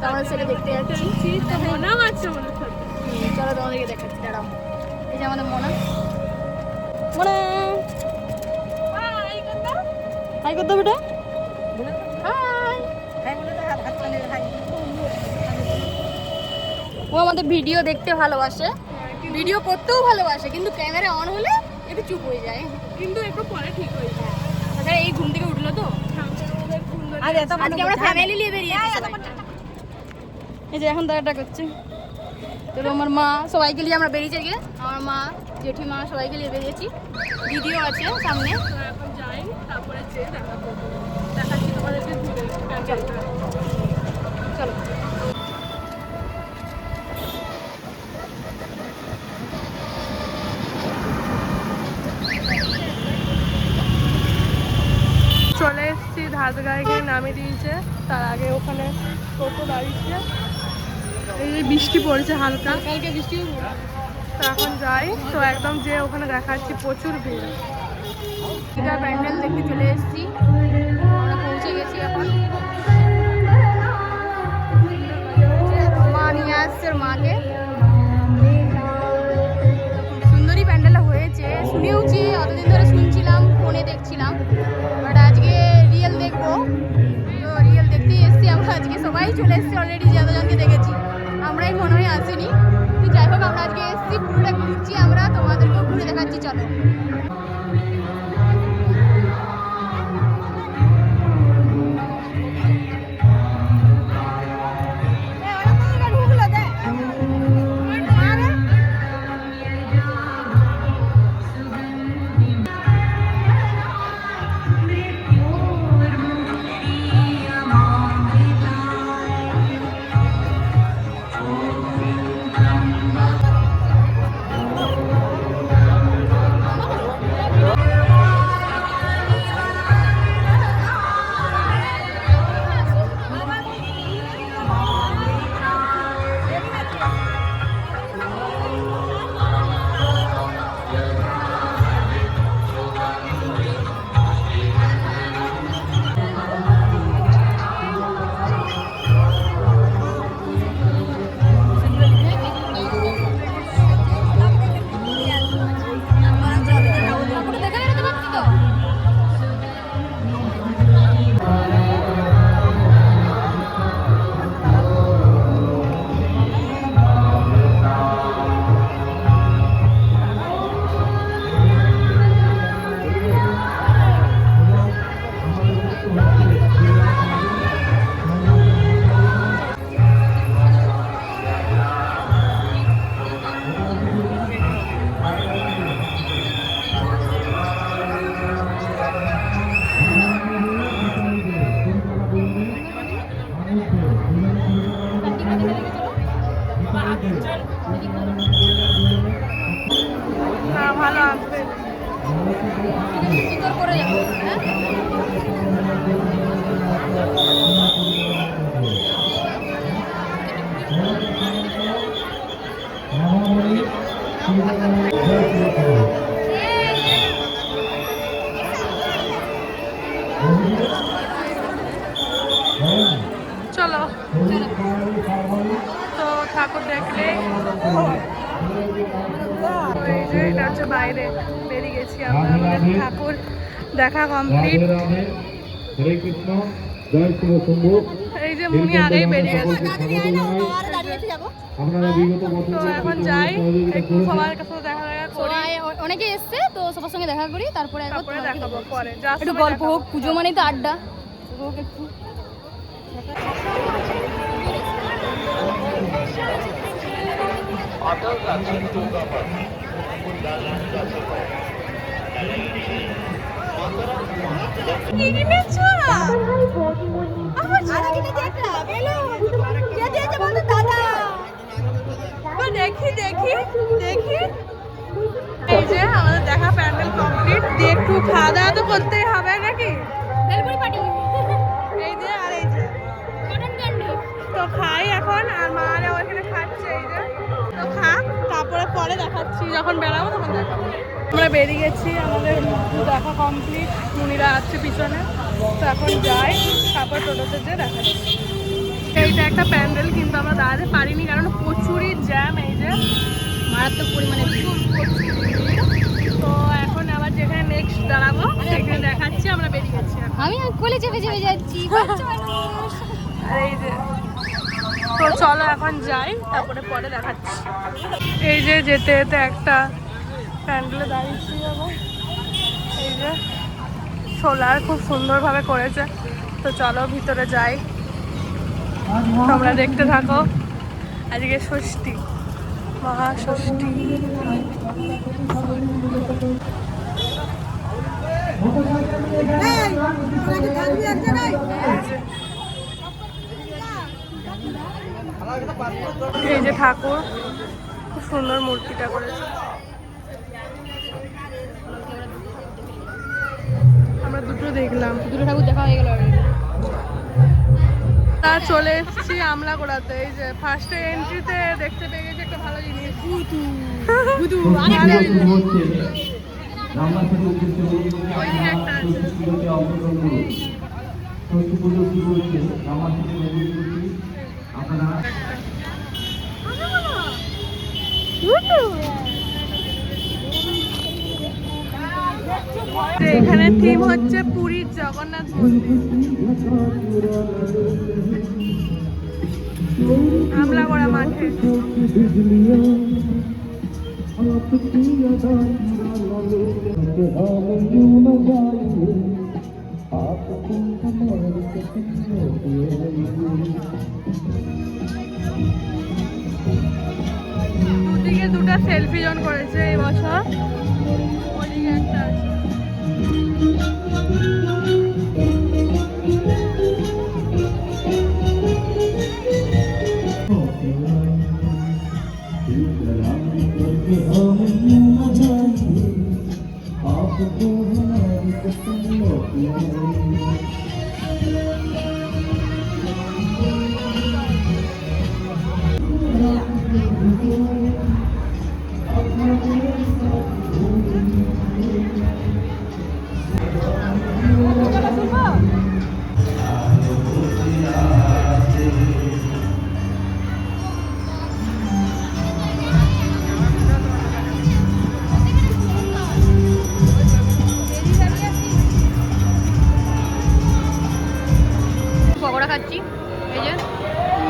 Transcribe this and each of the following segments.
আমাদের ছেলে দেখতে যাচ্ছি। মনাও আছে মনে হয়। চলো তোমাদেরকে দেখাচ্ছি, দাঁড়াও। এই যে আমাদের মনা, মনা হাই করতে বেটা, হাই। ও আমাদের ভিডিও দেখতে ভালোবাসে, ভিডিও করতেও ভালোবাসে, কিন্তু ক্যামেরা অন হলে একটু চুপ হয়ে যায়, কিন্তু একটু পরে ঠিক হয়ে যায়। তাছাড়া এই ঘুম থেকে উঠলো তো। আজকে আমরা ফ্যামিলি নিয়ে বেরিয়েছি। এই যে এখন দাঁড়াটা করছে, তো আমার মা সবাইকে নিয়ে আমরা বেরিয়েছি। আজকে আমার মা, জেঠিমা সবাইকে নিয়ে বেরিয়েছি, দিদিও আছে সামনে। এখন যাই, তারপরে যে দেখা করবো, দেখাচ্ছি তোমাদেরকে ঘুরে। চলো চলো। চলে এসেছি ধাতগাঁয়ে, নামিয়ে দিয়েছে। তার আগে ওখানে টোটো দাঁড়িয়েছে। এই যে বৃষ্টি পড়ছে হালকা, কালকে বৃষ্টিও তো এখন যাই। তো একদম যে ওখানে দেখাচ্ছি প্রচুর ভিড়। প্যান্ডেল দেখতে চলে এসেছি, আমরা পৌঁছে গেছি। এখন মা নিয়ে আসছে ওর মাকে। সুন্দরী প্যান্ডেলটা হয়েছে, শুনেওছি, অতদিন ধরে শুনছিলাম, ফোনে দেখছিলাম, বাট আজকে রিয়েল দেখবো। তো রিয়েল দেখতেই এসেছি আমরা আজকে, সবাই চলে এসেছি অলরেডি, যতজনকে দেখেছি। আমরাই মনে হয় আসিনি, তো যাই হোক আমরা আজকে এসেছি, পুরোটা ঘুরছি আমরা, তোমাদেরকেও ঘুরে দেখাচ্ছি। চলো। হ্যাঁ, ভালো আসবে। করে যাবো, হ্যাঁ। চলো, তো ঠাকুর দেখলে এই যে এটা হচ্ছে বাইরে বেরিয়ে গেছি আমরা, আমাদের ঠাকুর দেখা কমপ্লিট। হরে কৃষ্ণ, জয় শিব শম্ভু। এই যে মুনি আগেই বেরিয়ে গেছে। আপনারা বিগত বছর তো এখন যাই, একটু সবার কাছে দেখা করি, অনেকে এসছে, তো সবার সঙ্গে দেখা করি, তারপরে দেখাবো পরে। একটু গল্প হোক, পুজো মানেই তো আড্ডা হোক একটু। দেখি দেখি দেখি। এই যে আমাদের দেখা প্যান্ডেল কমপ্লিট, দিয়ে একটু খাওয়া দাওয়া তো করতেই হবে নাকি। এই যে আর এই যে তো খাই এখন, আর মা ওইখানে খাচ্ছে। এই যে তো খা, তারপরে পরে দেখাচ্ছি, যখন বেড়াবো তখন দেখাবো। আমরা বেরিয়ে গেছি, আমাদের দেখা কমপ্লিট, মুনিরা আছে পিছনে। তো এখন যাই, তারপর টোটোতে যে দেখাচ্ছি। এইটা একটা প্যান্ডেল কিন্তু আমরা দাঁড়াতে পারিনি কারণ প্রচুরই জ্যাম। এই যে মারাত্মক পরিমাণে তো এখন আবার যেখানে নেক্সট দাঁড়াবো সেখানে দেখাচ্ছি। আমরা বেরিয়ে গেছি এখন। আমি কোলে চেপে চেপে যাচ্ছি আর এই যে তো চলো এখন যাই, তারপরে পরে দেখাচ্ছি। এই যে যেতে যেতে একটা প্যান্ডেলে দাঁড়িয়েছি আবার। এই যে সোলার খুব সুন্দরভাবে করেছে। তো চলো ভিতরে যাই, তোমরা দেখতে থাকো। আজকে ষষ্ঠী, মহাষষ্ঠী। এই যে ঠাকুর, খুব সুন্দর মূর্তিটা করেছে। আমরা দুটো দেখলাম, দুটো ঠাকুর দেখা হয়ে গেল তা চলে এসেছি আমলাগোড়াতে। এই যে ফার্স্টে এন্ট্রিতে দেখতে পেয়ে গেছি একটা ভালো জিনিস, ওইদিকে একটা আছে। এখানে থিম হচ্ছে পুরীর জগন্নাথ মন্দির। আমলাগড়া মাঠে দুদিকে দুটো সেলফি জোন করেছে এই বছর। ওদিকে একটা আছে। পকোড়া খাচ্ছি। এই যে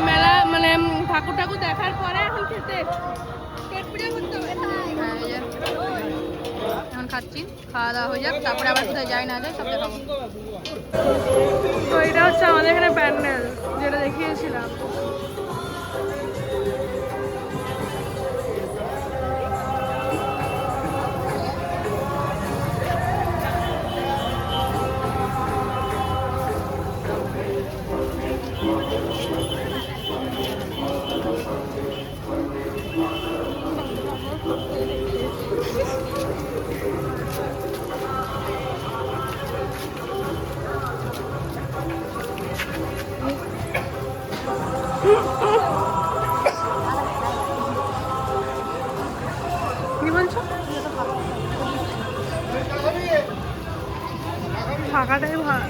মেলা মানে ঠাকুর ঠাকুর দেখার পরে এখন খেতে পেট পুজো করতে হবে। হ্যাঁ, এই যে এখন খাচ্ছি, খাওয়া দাওয়া হয়ে যাক, তারপরে আবার কোথায় যাই না যাই সব দেখাবো। তো এটা হচ্ছে আমাদের এখানে প্যান্ডেল যেটা দেখিয়েছিলাম। কি বলছো? ফাঁকাটাই ভালো।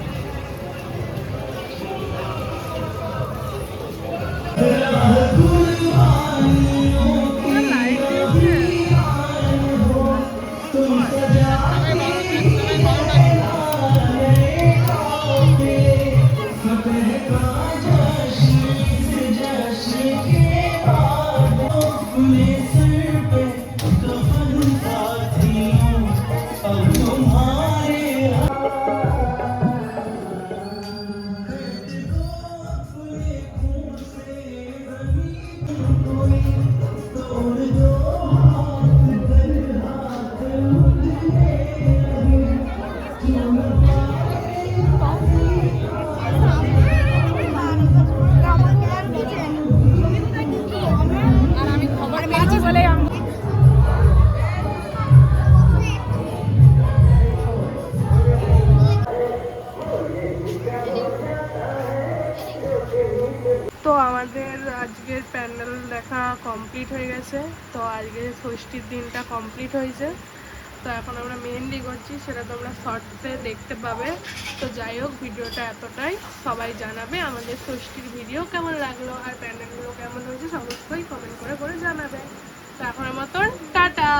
তো আমাদের আজকের প্যান্ডেল দেখা কমপ্লিট হয়ে গেছে। তো আজকে ষষ্ঠীর দিনটা কমপ্লিট হয়েছে। তো এখন আমরা মেহেন্দি করছি, সেটা তোমরা শর্টসে দেখতে পাবে। তো যাই হোক, ভিডিওটা এতটাই। সবাই জানাবে আমাদের ষষ্ঠীর ভিডিও কেমন লাগলো আর প্যান্ডেলগুলো কেমন হয়েছে, অবশ্যই কমেন্ট করে জানাবে। তো এখনের মতন টাটা।